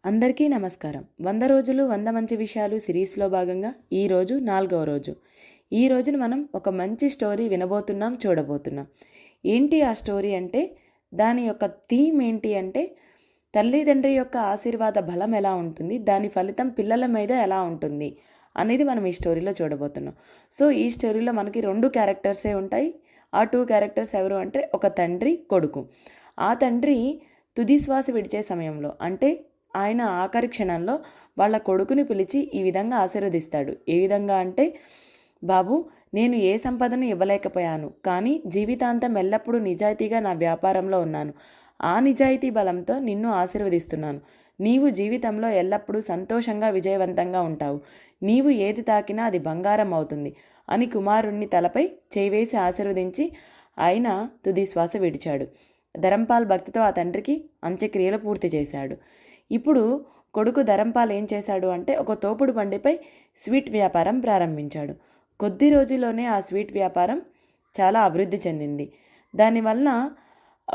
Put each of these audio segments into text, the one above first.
అందరికీ నమస్కారం. 100 రోజులు 100 మంచి విషయాలు సిరీస్‌లో భాగంగా ఈరోజు 4వ రోజు. ఈ రోజున మనం ఒక మంచి స్టోరీ వినబోతున్నాం, చూడబోతున్నాం. ఏంటి ఆ స్టోరీ అంటే దాని యొక్క థీమ్ ఏంటి అంటే తల్లిదండ్రి యొక్క ఆశీర్వాద బలం ఎలా ఉంటుంది, దాని ఫలితం పిల్లల మీద ఎలా ఉంటుంది అనేది మనం ఈ స్టోరీలో చూడబోతున్నాం. సో ఈ స్టోరీలో మనకి 2 క్యారెక్టర్సే ఉంటాయి. ఆ 2 క్యారెక్టర్స్ ఎవరు అంటే ఒక తండ్రి, కొడుకు. ఆ తండ్రి తుది శ్వాస విడిచే సమయంలో అంటే ఆయన ఆఖరి క్షణంలో వాళ్ళ కొడుకుని పిలిచి ఈ విధంగా ఆశీర్వదిస్తాడు. ఏ విధంగా అంటే, బాబు, నేను ఏ సంపదను ఇవ్వలేకపోయాను, కానీ జీవితాంతం ఎల్లప్పుడూ నిజాయితీగా నా వ్యాపారంలో ఉన్నాను. ఆ నిజాయితీ బలంతో నిన్ను ఆశీర్వదిస్తున్నాను. నీవు జీవితంలో ఎల్లప్పుడూ సంతోషంగా విజయవంతంగా ఉంటావు. నీవు ఏది తాకినా అది బంగారం అవుతుంది అని కుమారుణ్ణి తలపై చేయివేసి ఆశీర్వదించి ఆయన తుది శ్వాస విడిచాడు. ధరంపాల్ భక్తితో ఆ తండ్రికి అంత్యక్రియలు పూర్తి చేశాడు. ఇప్పుడు కొడుకు ధరంపాల్ ఏం చేశాడు అంటే ఒక తోపుడు బండిపై స్వీట్ వ్యాపారం ప్రారంభించాడు. కొద్ది రోజుల్లోనే ఆ స్వీట్ వ్యాపారం చాలా అభివృద్ధి చెందింది. దానివల్ల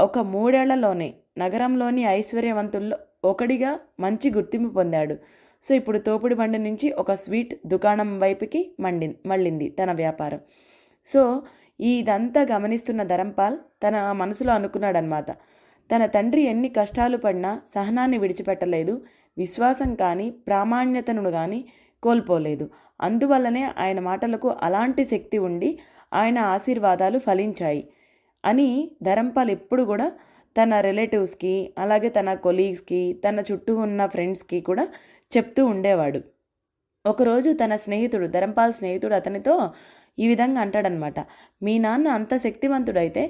ఒక 3 ఏళ్లలోనే నగరంలోని ఐశ్వర్యవంతుల్లో ఒకడిగా మంచి గుర్తింపు పొందాడు. సో ఇప్పుడు తోపుడు బండి నుంచి ఒక స్వీట్ దుకాణం వైపుకి మళ్ళింది తన వ్యాపారం. సో ఇదంతా గమనిస్తున్న ధరంపాల్ తన మనసులో అనుకున్నాడనమాట, తన తండ్రి ఎన్ని కష్టాలు పడినా సహనాన్ని విడిచిపెట్టలేదు, విశ్వాసం కానీ ప్రామాణ్యతను కానీ కోల్పోలేదు. అందువల్లనే ఆయన మాటలకు అలాంటి శక్తి ఉండి ఆయన ఆశీర్వాదాలు ఫలించాయి అని ధరంపాల్ ఎప్పుడు కూడా తన రిలేటివ్స్కి, అలాగే తన కొలీగ్స్కి, తన చుట్టూ ఉన్న ఫ్రెండ్స్కి కూడా చెప్తూ ఉండేవాడు. ఒకరోజు తన స్నేహితుడు, ధరంపాల్ స్నేహితుడు అతనితో ఈ విధంగా అంటాడనమాట, మీ నాన్న అంత శక్తివంతుడైతే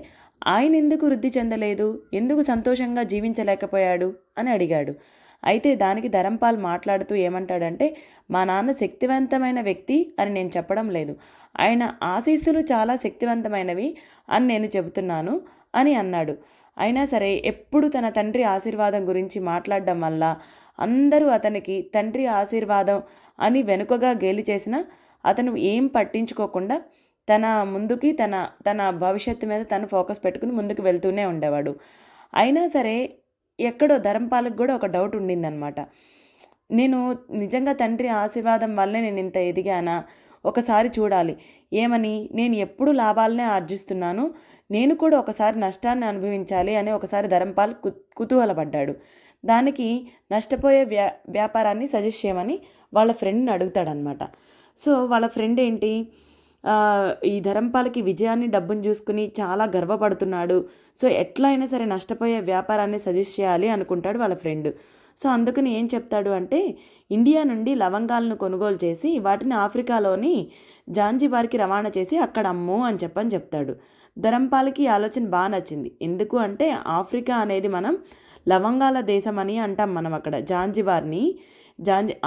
ఆయన ఎందుకు వృద్ధి చెందలేదు, ఎందుకు సంతోషంగా జీవించలేకపోయాడు అని అడిగాడు. అయితే దానికి ధరంపాల్ మాట్లాడుతూ ఏమంటాడంటే, మా నాన్న శక్తివంతమైన వ్యక్తి అని నేను చెప్పడం లేదు, ఆయన ఆశీస్సులు చాలా శక్తివంతమైనవి అని నేను చెబుతున్నాను అని అన్నాడు. అయినా సరే ఎప్పుడు తన తండ్రి ఆశీర్వాదం గురించి మాట్లాడడం వల్ల అందరూ అతనికి తండ్రి ఆశీర్వాదం అని వెనుకగా గేలి చేసినా అతను ఏం పట్టించుకోకుండా తన ముందుకి తన తన భవిష్యత్తు మీద తను ఫోకస్ పెట్టుకుని ముందుకు వెళ్తూనే ఉండేవాడు. అయినా సరే ఎక్కడో ధరంపాలకు కూడా ఒక డౌట్ ఉండిందనమాట. నేను నిజంగా తండ్రి ఆశీర్వాదం వల్లే నేను ఇంత ఎదిగానా, ఒకసారి చూడాలి. ఏమని, నేను ఎప్పుడు లాభాలనే ఆర్జిస్తున్నాను, నేను కూడా ఒకసారి నష్టాన్ని అనుభవించాలి అని ఒకసారి ధరంపాల్ కుతూహలపడ్డాడు. దానికి నష్టపోయే వ్యాపారాన్ని సజెస్ట్ చేయమని వాళ్ళ ఫ్రెండ్ని అడుగుతాడనమాట. సో వాళ్ళ ఫ్రెండ్ ఏంటి, ఈ ధరంపాల్కి విజయాన్ని డబ్బుని చూసుకుని చాలా గర్వపడుతున్నాడు, సో ఎట్లా అయినా సరే నష్టపోయే వ్యాపారాన్ని సజెస్ట్ చేయాలి అనుకుంటాడు వాళ్ళ ఫ్రెండ్. సో అందుకని ఏం చెప్తాడు అంటే, ఇండియా నుండి లవంగాలను కొనుగోలు చేసి వాటిని ఆఫ్రికాలోని జాంజిబార్కి రవాణా చేసి అక్కడ అమ్ము అని చెప్తాడు. ధరంపాల్కి ఆలోచన బాగా నచ్చింది. ఎందుకు అంటే ఆఫ్రికా అనేది మనం లవంగాల దేశం అని అంటాం. మనం అక్కడ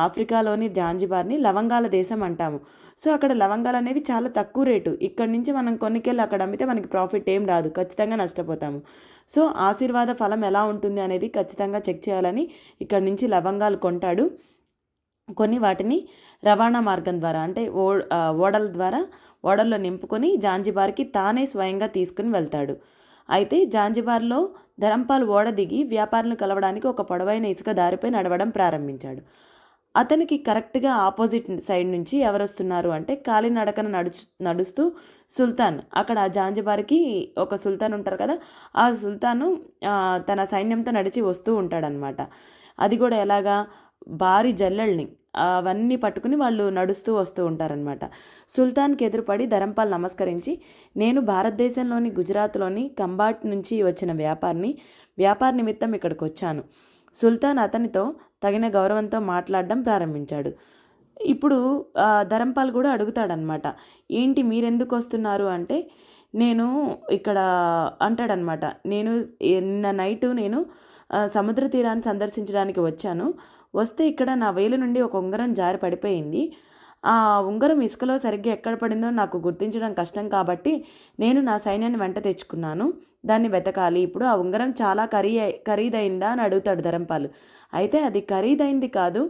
ఆఫ్రికాలోని జాంజిబార్ని లవంగాల దేశం అంటాము. సో అక్కడ లవంగాలు అనేవి చాలా తక్కువ రేటు. ఇక్కడి నుంచి మనం కొన్నికెళ్ళి అక్కడ అమ్మితే మనకి ప్రాఫిట్ ఏం రాదు, ఖచ్చితంగా నష్టపోతాము. సో ఆశీర్వాద ఫలం ఎలా ఉంటుంది అనేది ఖచ్చితంగా చెక్ చేయాలని ఇక్కడి నుంచి లవంగాలు కొంటాడు. కొన్ని వాటిని రవాణా మార్గం ద్వారా అంటే ఓడల ద్వారా ఓడల్లో నింపుకొని జాంజిబార్కి తానే స్వయంగా తీసుకుని వెళ్తాడు. అయితే జాంజిబార్లో ధరంపాల్ ఓడ దిగి వ్యాపారులను కలవడానికి ఒక పొడవైన ఇసుక దారిపై నడవడం ప్రారంభించాడు. అతనికి కరెక్ట్గా ఆపోజిట్ సైడ్ నుంచి ఎవరు వస్తున్నారు అంటే కాలినడకన నడుస్తూ సుల్తాన్, అక్కడ జాంజిబార్కి ఒక సుల్తాన్ ఉంటారు కదా, ఆ సుల్తాను తన సైన్యంతో నడిచి వస్తూ ఉంటాడనమాట. అది కూడా ఎలాగా, భారీ జల్లెల్ని అవన్నీ పట్టుకుని వాళ్ళు నడుస్తూ వస్తూ ఉంటారనమాట. సుల్తాన్కి ఎదురుపడి ధరంపాల్ నమస్కరించి, నేను భారతదేశంలోని గుజరాత్లోని కంబాట్ నుంచి వచ్చిన వ్యాపార నిమిత్తం ఇక్కడికి వచ్చాను. సుల్తాన్ అతనితో తగిన గౌరవంతో మాట్లాడడం ప్రారంభించాడు. ఇప్పుడు ధరంపాల్ కూడా అడుగుతాడనమాట, ఏంటి మీరెందుకు వస్తున్నారు అంటే, నేను ఇక్కడ అంటాడనమాట, నేను నిన్న నైటు నేను సముద్ర తీరాన్ని సందర్శించడానికి వచ్చాను. వస్తే ఇక్కడ నా వేలు నుండి ఒక ఉంగరం జారి పడిపోయింది. ఆ ఉంగరం ఇసుకలో సరిగ్గా ఎక్కడ పడిందో నాకు గుర్తించడం కష్టం కాబట్టి నేను నా సైన్యాన్ని వెంట తెచ్చుకున్నాను. దాన్ని వెతకాలి. ఇప్పుడు ఆ ఉంగరం చాలా ఖరీదైందా అని అడుగుతాడు ధరంపాల్. అయితే అది ఖరీదైంది కాదు,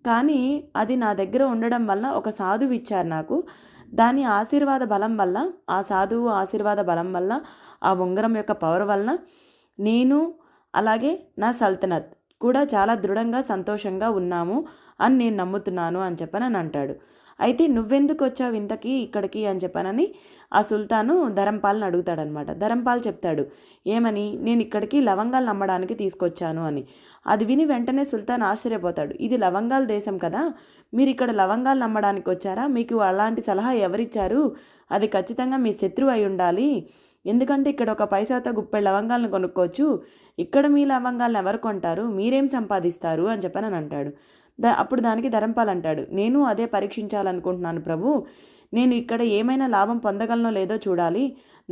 కానీ అది నా దగ్గర ఉండడం వల్ల ఒక సాధువు ఇచ్చారు నాకు. దాని ఆశీర్వాద బలం వల్ల, ఆ సాధువు ఆశీర్వాద బలం వల్ల, ఆ ఉంగరం యొక్క పవర్ వలన నేను అలాగే నా సల్తనత్ కూడా చాలా దృఢంగా సంతోషంగా ఉన్నాము అని నేను నమ్ముతున్నాను అని చెప్పని అంటాడు. అయితే నువ్వెందుకు వచ్చావు ఇంతకీ ఇక్కడికి అని చెప్పనని ఆ సుల్తాను ధరంపాల్ని అడుగుతాడనమాట. ధరంపాల్ చెప్తాడు ఏమని, నేను ఇక్కడికి లవంగాలు నమ్మడానికి తీసుకొచ్చాను అని. అది విని వెంటనే సుల్తాన్ ఆశ్చర్యపోతాడు. ఇది లవంగాల దేశం కదా, మీరు ఇక్కడ లవంగాలు నమ్మడానికి వచ్చారా? మీకు అలాంటి సలహా ఎవరిచ్చారు? అది ఖచ్చితంగా మీ శత్రువు అయి ఉండాలి. ఎందుకంటే ఇక్కడ ఒక పైసాతో గుప్పెడు లవంగాలను కొనుక్కోవచ్చు, ఇక్కడ మీ లవంగాలను ఎవరు కొంటారు? మీరేం సంపాదిస్తారు అని చెప్పని అంటాడు. అప్పుడు దానికి ధరంపాల్ అంటాడు, నేను అదే పరీక్షించాలనుకుంటున్నాను ప్రభు. నేను ఇక్కడ ఏమైనా లాభం పొందగలనో లేదో చూడాలి.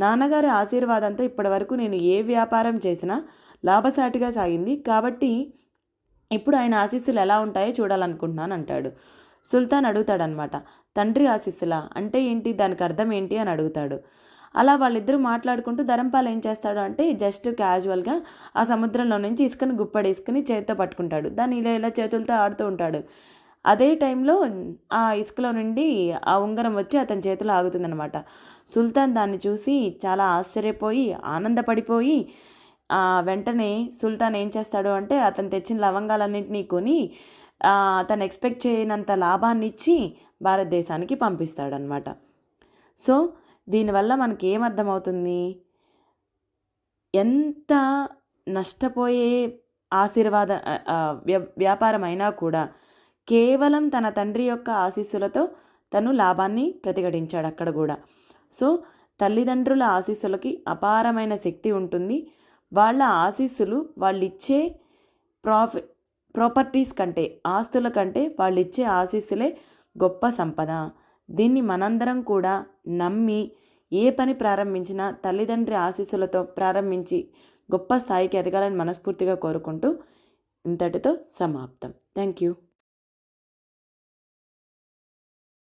నాన్నగారి ఆశీర్వాదంతో ఇప్పటివరకు నేను ఏ వ్యాపారం చేసినా లాభసాటిగా సాగింది. కాబట్టి ఇప్పుడు ఆయన ఆశీస్సులు ఎలా ఉంటాయో చూడాలనుకుంటున్నాను అంటాడు. సుల్తాన్ అడుగుతాడనమాట, తండ్రి ఆశీస్సులా అంటే ఏంటి, దానికి అర్థం ఏంటి అని అడుగుతాడు. అలా వాళ్ళిద్దరూ మాట్లాడుకుంటూ ధరంపాల్ ఏం చేస్తాడు అంటే జస్ట్ క్యాజువల్గా ఆ సముద్రంలో నుంచి ఇసుకని గుప్పడేసుకుని చేతితో పట్టుకుంటాడు. దాన్ని ఇలా ఇలా చేతులతో ఆడుతూ ఉంటాడు. అదే టైంలో ఆ ఇసుకలో నుండి ఆ ఉంగరం వచ్చి అతని చేతిలో ఆగుతుందనమాట. సుల్తాన్ దాన్ని చూసి చాలా ఆశ్చర్యపోయి ఆనందపడిపోయి వెంటనే సుల్తాన్ ఏం చేస్తాడు అంటే అతను తెచ్చిన లవంగాలన్నింటినీ కొని అతను ఎక్స్పెక్ట్ చేయనంత లాభాన్ని ఇచ్చి భారతదేశానికి పంపిస్తాడనమాట. సో దీనివల్ల మనకి ఏమర్థమవుతుంది, ఎంత నష్టపోయే ఆశీర్వాద వ్యాపారం అయినా కూడా కేవలం తన తండ్రి యొక్క ఆశీస్సులతో తను లాభాన్ని ప్రతిఘటించాడు అక్కడ కూడా. సో తల్లిదండ్రుల ఆశీస్సులకి అపారమైన శక్తి ఉంటుంది. వాళ్ళ ఆశీస్సులు వాళ్ళు ఇచ్చే ప్రాపర్టీస్ కంటే, ఆస్తుల కంటే వాళ్ళు ఇచ్చే ఆశీస్సులే గొప్ప సంపద. దీన్ని మనందరం కూడా నమ్మి ఏ పని ప్రారంభించినా తల్లిదండ్రి ఆశీస్సులతో ప్రారంభించి గొప్ప స్థాయికి ఎదగాలని మనస్ఫూర్తిగా కోరుకుంటూ ఇంతటితో సమాప్తం. Thank you.